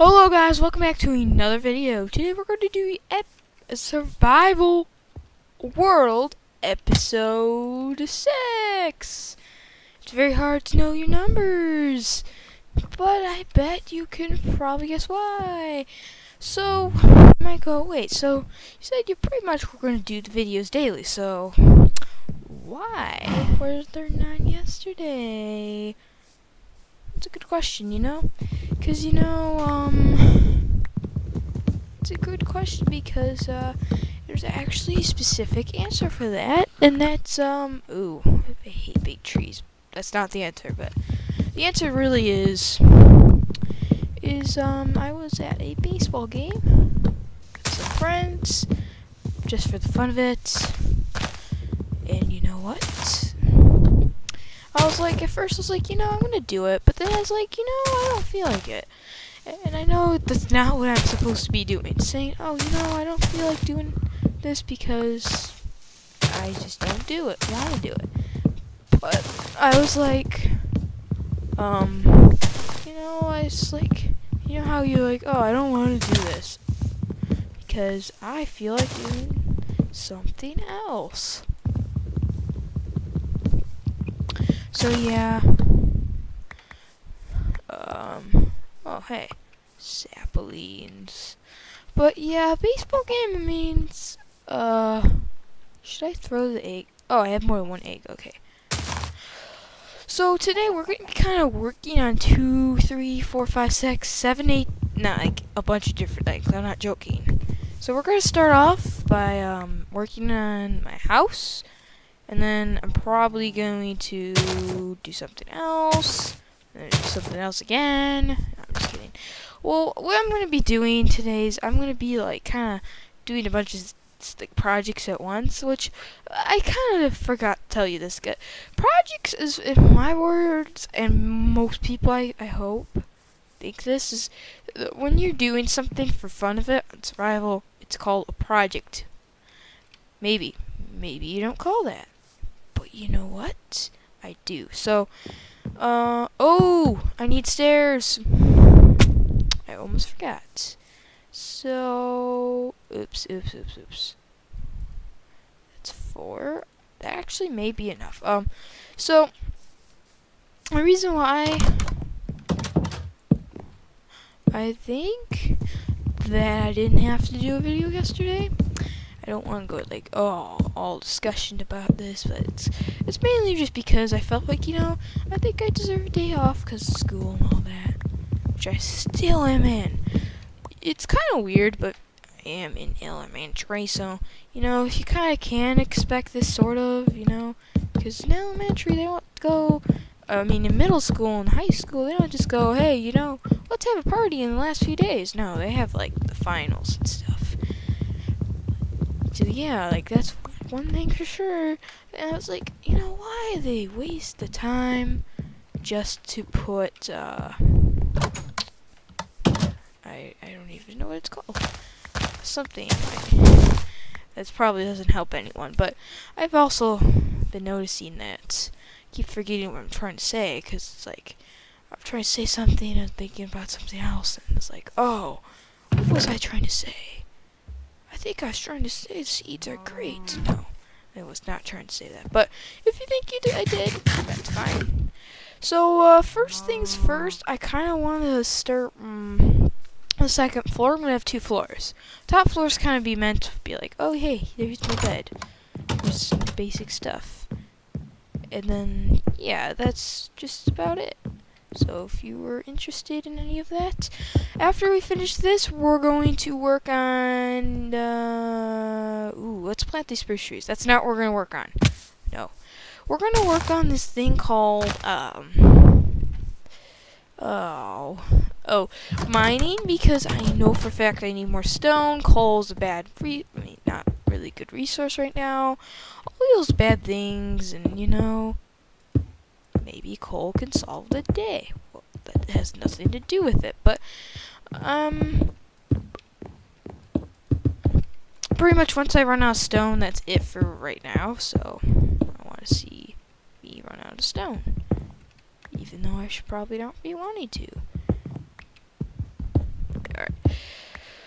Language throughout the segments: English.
Hello guys, welcome back to another video. Today we're going to do a survival world episode 6. It's very hard to know your numbers, but I bet you can probably guess why. So, you might go, wait, so you said you pretty much were going to do the videos daily, so why were there none yesterday? That's a good question, because it's a good question because there's actually a specific answer for that, and that's ooh, I hate big trees. That's not the answer, but the answer really is I was at a baseball game with some friends just for the fun of it, and you know what? I was like, at first I was like, I'm gonna do it, but then I was like, I don't feel like it. And I know that's not what I'm supposed to be doing. Saying, oh, I don't feel like doing this because I just don't want to do it. But I was like, I was like, how you're like, oh, I don't want to do this because I feel like doing something else. So yeah. Oh hey, saplings. But yeah, baseball game means, should I throw the egg? Oh, I have more than one egg, okay. So today we're going to be kind of working on 2, 3, 4, 5, 6, 7, 8, not like a bunch of different things, I'm not joking. So we're going to start off by, working on my house, and then I'm probably going to do something else, and then do something else again. No, I'm just kidding. Well, what I'm going to be doing today is I'm going to be like kind of doing a bunch of like projects at once, which I kind of forgot to tell you this. Projects is, in my words, and most people I hope think this is, when you're doing something for fun of it, on survival, it's called a project. Maybe you don't call that, but you know what? I do. So, oh, I need stairs. I almost forgot. So, oops. That's 4. That actually may be enough. So, the reason why I think that I didn't have to do a video yesterday, I don't want to go like, all discussion about this, but it's mainly just because I felt like, I think I deserve a day off because of school and all that, which I still am in. It's kind of weird, but I am in elementary, so, you kind of can expect this sort of, because in elementary they don't go, in middle school and high school, they don't just go, hey, let's have a party in the last few days. No, they have, like, the finals and stuff. So, yeah, like, that's one thing for sure. And I was like, why they waste the time just to put, I don't even know what it's called. Something that probably doesn't help anyone. But I've also been noticing that I keep forgetting what I'm trying to say, because it's like I'm trying to say something and thinking about something else, and it's like, oh, what was I trying to say? I think I was trying to say seeds are great. No, I was not trying to say that. But if you think I did, that's fine. So first things first, I kind of want to start. The second floor, I'm going to have 2 floors. Top floors kind of be meant to be like, oh, hey, there's my bed. There's some basic stuff. And then, yeah, that's just about it. So if you were interested in any of that, after we finish this, we're going to work on, let's plant these spruce trees. That's not what we're going to work on. No. We're going to work on this thing called, mining, because I know for a fact I need more stone. Coal's a not really good resource right now. All those bad things, and maybe coal can solve the day. Well, that has nothing to do with it, but pretty much once I run out of stone, that's it for right now. So I want to see me run out of stone, even though I should probably not be wanting to.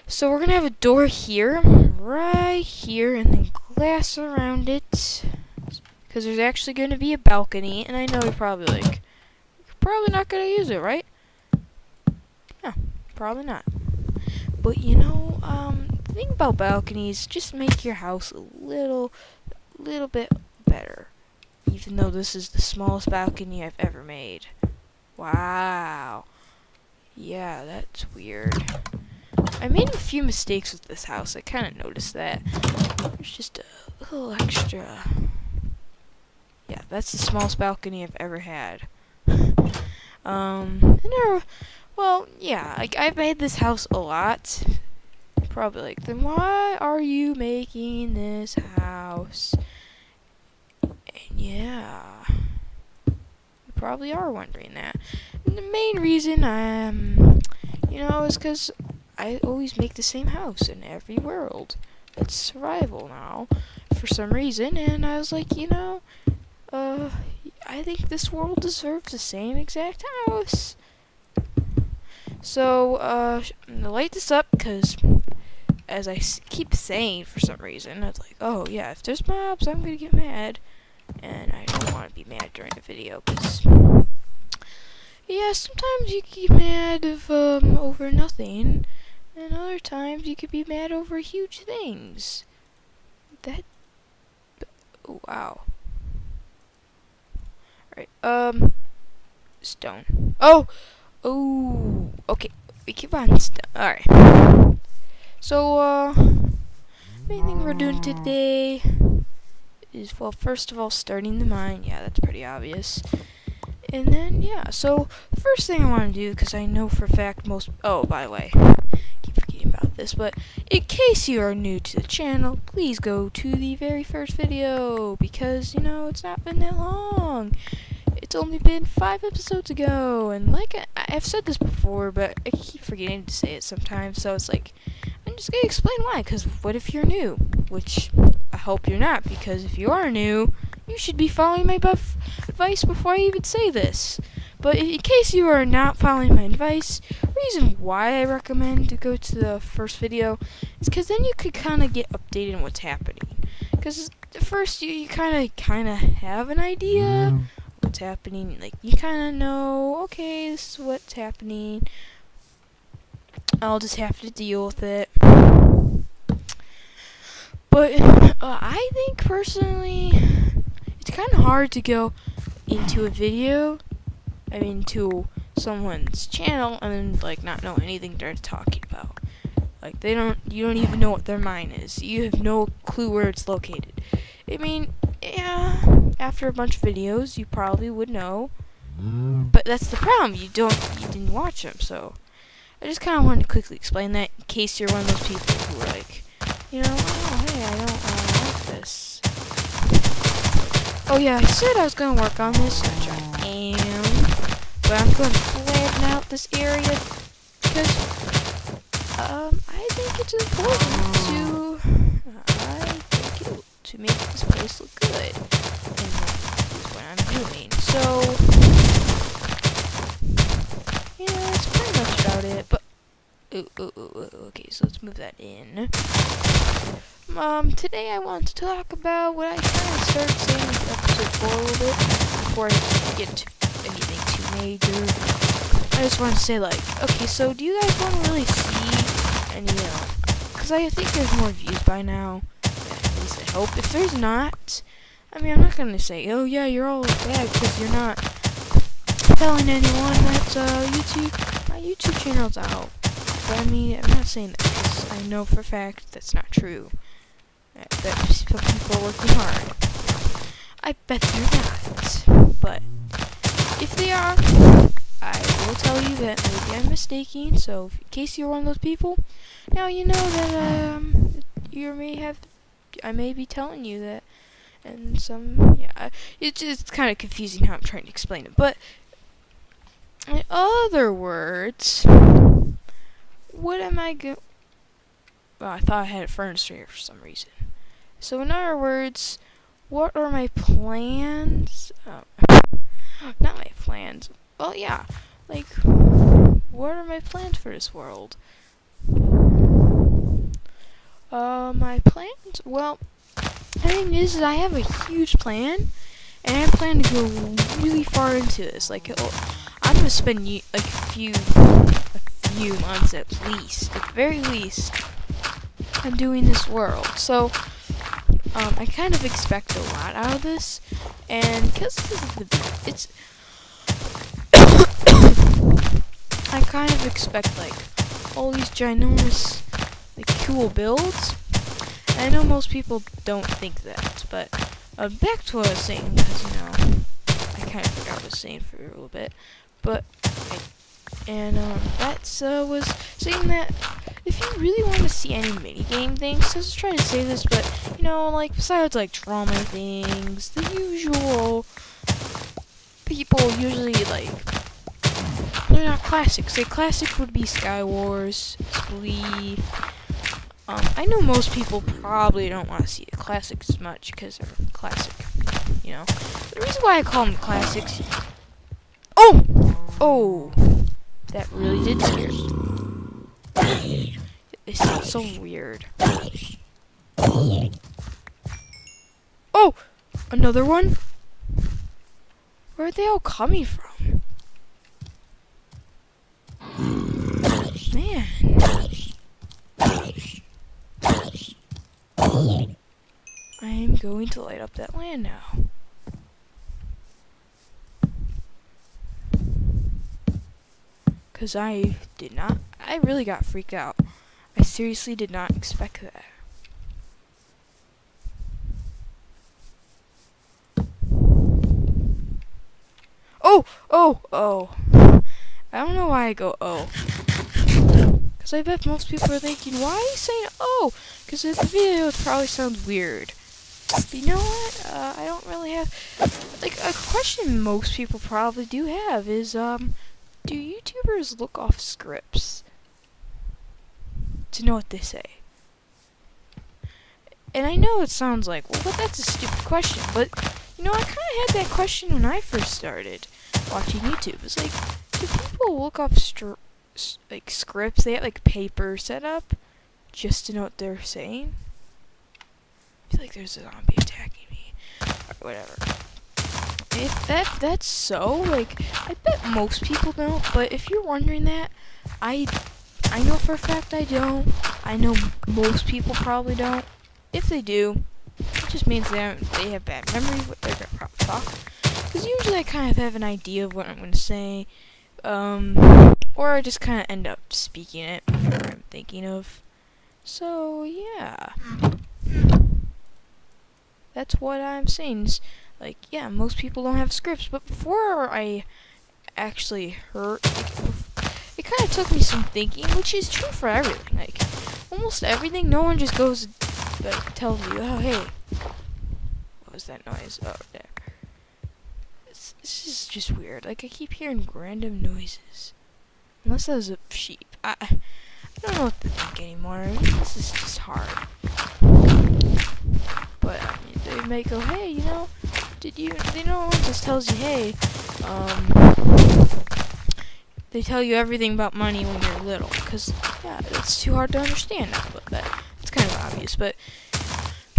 So we're gonna have a door here, right here, and then glass around it. Because there's actually gonna be a balcony, and I know you're probably like, probably not gonna use it, right? No, probably not. But you know, the thing about balconies, just make your house a little bit better. Even though this is the smallest balcony I've ever made. Wow. Yeah, that's weird. I made a few mistakes with this house. I kind of noticed that. There's just a little extra. Yeah, that's the smallest balcony I've ever had. Well, yeah, like I've made this house a lot. Probably like, then why are you making this house? And yeah, you probably are wondering that. And the main reason is because I always make the same house in every world. It's survival now, for some reason, and I was like, I think this world deserves the same exact house. So, I'm gonna light this up, because, as I keep saying for some reason, it's like, oh yeah, if there's mobs, I'm gonna get mad. And I don't want to be mad during the video, because, yeah, sometimes you get mad over nothing, and other times you could be mad over huge things. Wow. Alright, stone. Oh, okay, we keep on stone. Alright. So, main thing we're doing today is, well, first of all, starting the mine. Yeah, that's pretty obvious. And then, yeah, so the first thing I want to do, because I know for a fact oh, by the way, keep forgetting about this, but in case you are new to the channel, please go to the very first video, because, it's not been that long. It's only been 5 episodes ago, and like I've said this before, but I keep forgetting to say it sometimes, so it's like, I'm just gonna explain why, because what if you're new? Which, I hope you're not, because if you are new, you should be following my advice before I even say this. But in case you are not following my advice, reason why I recommend to go to the first video is because then you could kind of get updated on what's happening. Because at first you kind of have an idea what's happening. Like, you kind of know, okay, this is what's happening. I'll just have to deal with it. But I think personally, it's kind of hard to go into a video, to someone's channel, and like not know anything they're talking about. Like you don't even know what their mine is. You have no clue where it's located. Yeah, after a bunch of videos, you probably would know. But that's the problem. You didn't watch them, so I just kind of wanted to quickly explain that in case you're one of those people who are like, oh, hey, I don't like this. Oh yeah, I said I was going to work on this, which I am, but I'm going to flatten out this area, because, I think it's important to make this place look good, and that is what I'm doing. So, that's pretty much about it, but, okay, so let's move that in. Today I want to talk about what I kind of started saying in episode 4 a little bit, before I get to anything too major. I just want to say, okay, so do you guys want to really see any, because I think there's more views by now, at least I hope. If there's not, I'm not going to say, oh yeah, you're all bad because you're not telling anyone that, my YouTube channel's out. But I'm not saying that because I know for a fact that's not true. That some people are working hard. I bet they're not. But if they are, I will tell you that maybe I'm mistaken. So in case you're one of those people, now you know that I may be telling you that. And it's kind of confusing how I'm trying to explain it. But in other words, what am I going? Well, I thought I had a furnace here for some reason. So in other words, what are my plans? Not my plans. Well, yeah. What are my plans for this world? My plans? Well, the thing is I have a huge plan, and I plan to go really far into this. Like, I'm gonna spend like a few months at least, at the very least, on doing this world. So, I kind of expect a lot out of this, and because it's, I kind of expect like all these ginormous, like, cool builds. And I know most people don't think that, but back to what I was saying, because I kind of forgot what I was saying for a little bit, but that's was saying that if you really want to see any minigame things, so I was trying to say this, but like besides like drama things, the usual people usually like. They're not classics. A classic would be Skywars, Splee. I know most people probably don't want to see the classics as much because they're classic, The reason why I call them classics... Oh! Oh! That really did scare me. It sounds so weird. Oh! Another one? Where are they all coming from? Man. I am going to light up that land now. Because I really got freaked out. I seriously did not expect that. Oh! Oh! Oh! I don't know why I go oh. Because I bet most people are thinking, why are you saying oh? Because in the video it probably sounds weird. But you know what? I don't really have... Like, a question most people probably do have is, do YouTubers look off scripts to know what they say? And I know it sounds like, well, but that's a stupid question. But, I kind of had that question when I first started watching YouTube. It's like, do people look off scripts? They have like paper set up just to know what they're saying. I feel like there's a zombie attacking me, or whatever. If that's so, like, I bet most people don't. But if you're wondering that, I know for a fact I don't. I know most people probably don't. If they do, it just means they have bad memory. They're gonna probably talk. Because usually I kind of have an idea of what I'm gonna say. Or I just kind of end up speaking it whatever I'm thinking of. So, yeah. That's what I'm saying. Is, like, yeah, most people don't have scripts, but before I actually heard, it kind of took me some thinking, which is true for everything. Like, almost everything, no one just goes, like, tells you, oh, hey, what was that noise? Oh, there. This is just weird. Like, I keep hearing random noises. Unless that was a sheep. I don't know what to think anymore. I mean, this is just hard. But, I mean, they may go, hey, no one just tells you, hey, they tell you everything about money when you're little. Because, yeah, it's too hard to understand now, but it's kind of obvious. But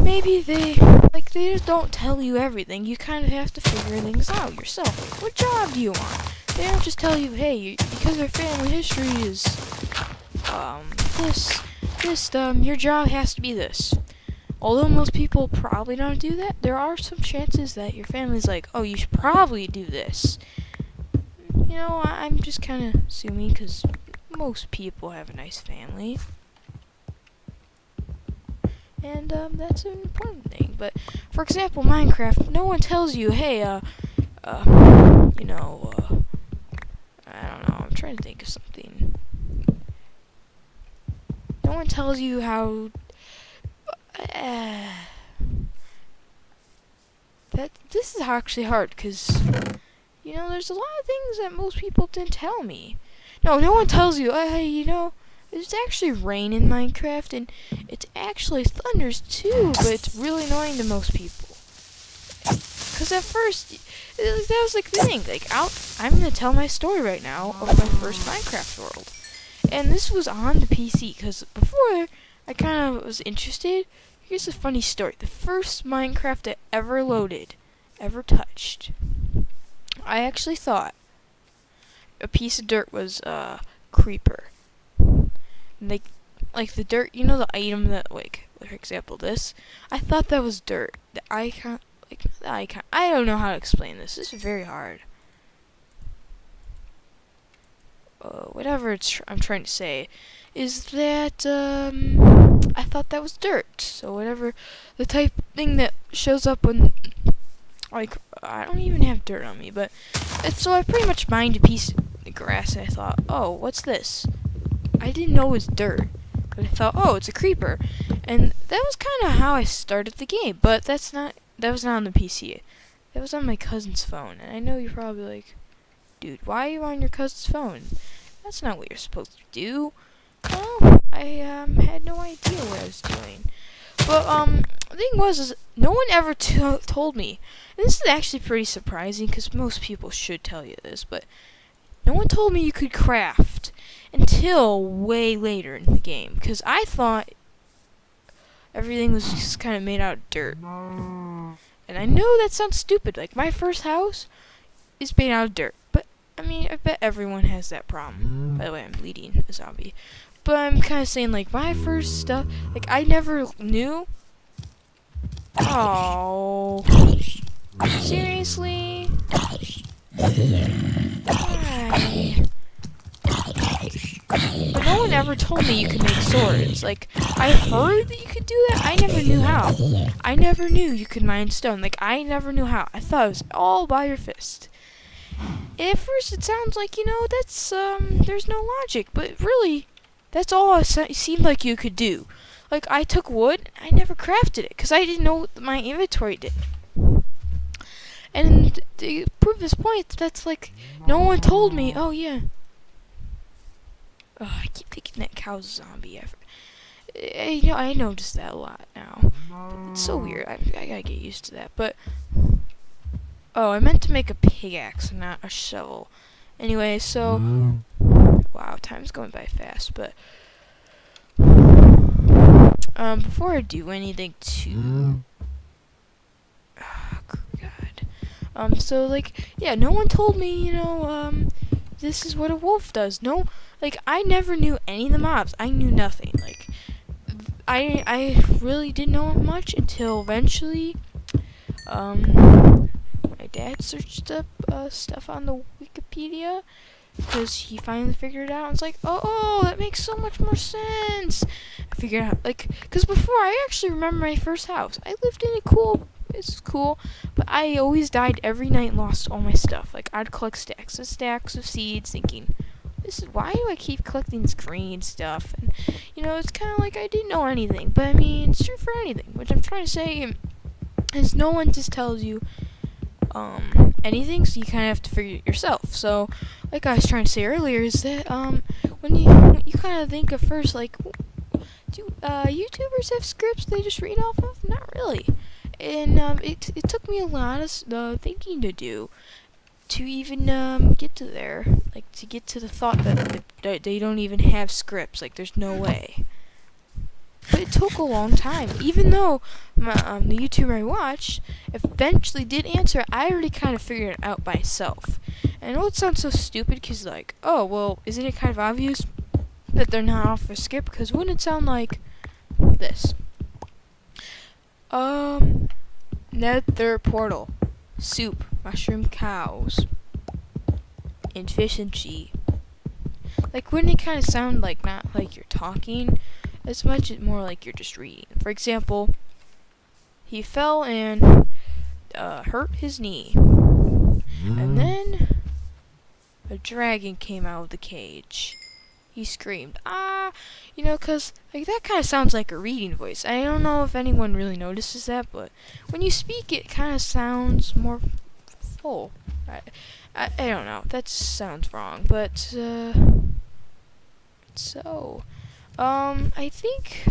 maybe they just don't tell you everything. You kind of have to figure things out yourself. Like, what job do you want? They don't just tell you, hey, because your family history is, your job has to be this. Although most people probably don't do that, there are some chances that your family's like, oh, you should probably do this. I'm just kind of assuming because most people have a nice family. And, that's an important thing. But, for example, Minecraft, no one tells you, hey, I don't know, I'm trying to think of something. No one tells you how, this is actually hard, because, there's a lot of things that most people didn't tell me. No one tells you, hey, it's actually rain in Minecraft, and it actually thunders too, but it's really annoying to most people. Because at first, that was like the thing. Like, I'm gonna tell my story right now of my first Minecraft world, and this was on the PC. Because before, I kind of was interested. Here's a funny story. The first Minecraft I ever loaded, ever touched, I actually thought a piece of dirt was a creeper. And like the dirt, you know, the item that, like, for example, this. I thought that was dirt. The icon, like the icon. I don't know how to explain this. This is very hard. Whatever I'm trying to say is that I thought that was dirt. So whatever the type thing that shows up when, like, I don't even have dirt on me, but so I pretty much mined a piece of grass, and I thought, oh, what's this? I didn't know it was dirt, but I thought, oh, it's a creeper, and that was kind of how I started the game. But that was not on the PC. That was on my cousin's phone, and I know you're probably like, dude, why are you on your cousin's phone? That's not what you're supposed to do. Well, I had no idea what I was doing. But the thing was, is no one ever told me. And this is actually pretty surprising because most people should tell you this, but no one told me you could craft until way later in the game. Because I thought everything was just kind of made out of dirt. And I know that sounds stupid. Like, my first house is made out of dirt. But I mean, I bet everyone has that problem. By the way, I'm leading a zombie. But I'm kind of saying, like, my first stuff, like, I never knew. Oh. Seriously? Why? But no one ever told me you could make swords. Like, I heard that you could do that. I never knew how. I never knew you could mine stone. Like, I never knew how. I thought it was all by your fist. At first, it sounds like, you know, that's, there's no logic. But really, that's all it seemed like you could do. Like, I took wood, I never crafted it, because I didn't know what my inventory did. And to prove this point, that's like, no one told me, oh yeah. Oh, I keep thinking that cow's a zombie. You know, I noticed that a lot now. It's so weird, I gotta get used to that, but... Oh, I meant to make a pickaxe, not a shovel. Anyway, so... Wow, time's going by fast, but... before I do anything too... Oh, God. So, like, yeah, no one told me, you know, this is what a wolf does. No, like, I never knew any of the mobs. I knew nothing. Like, I really didn't know much until eventually, my dad searched up, stuff on the Wikipedia, because he finally figured it out, and it's like, oh, that makes so much more sense. I figured out, like, because before, I actually remember my first house. I lived in it's cool, but I always died every night and lost all my stuff. Like, I'd collect stacks and stacks of seeds, thinking, why do I keep collecting this green stuff? And, you know, it's kind of like I didn't know anything, but I mean, it's true for anything. What I'm trying to say is no one just tells you, anything, so you kind of have to figure it yourself. So, like I was trying to say earlier, is that, when you kind of think at first, like, do YouTubers have scripts they just read off of? Not really. And, it took me a lot of thinking to do to even, get to there. Like, to get to the thought that they don't even have scripts. Like, there's no way. But it took a long time. Even though the YouTuber I watched eventually did answer, I already kind of figured it out by myself. And I know it sounds so stupid because, like, oh, well, isn't it kind of obvious that they're not off a skip? Because wouldn't it sound like this? Nether portal, soup, mushroom cows, efficiency. Like, wouldn't it kind of sound like not like you're talking as much as more like you're just reading? For example, he fell and hurt his knee, and then a dragon came out of the cage. He screamed, ah, you know, because, like, that kind of sounds like a reading voice. I don't know if anyone really notices that, but when you speak, it kind of sounds more full. I don't know. That sounds wrong, but, so, I think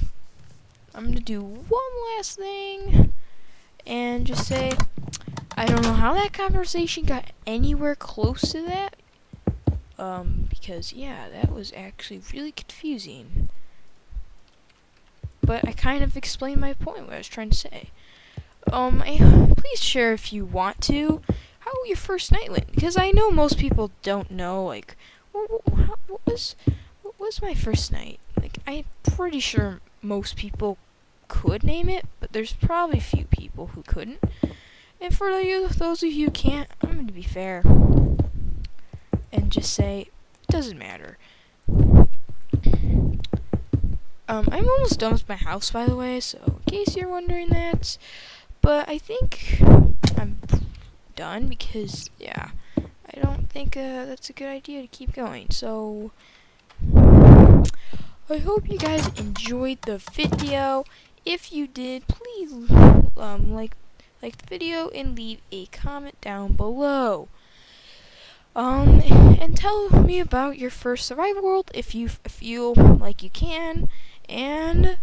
I'm going to do one last thing and just say, I don't know how that conversation got anywhere close to that. Because, yeah, that was actually really confusing. but I kind of explained my point, what I was trying to say. Please share if you want to how your first night went, because I know most people don't know. Like, what was my first night? Like, I'm pretty sure most people could name it, but there's probably few people who couldn't. And for those of you who can't, I'm going to be fair and just say it doesn't matter. I'm almost done with my house, by the way, so in case you're wondering that. But I think I'm done because, yeah, I don't think that's a good idea to keep going. So I hope you guys enjoyed the video. If you did, please like the video and leave a comment down below. And tell me about your first survival world if you feel like you can. And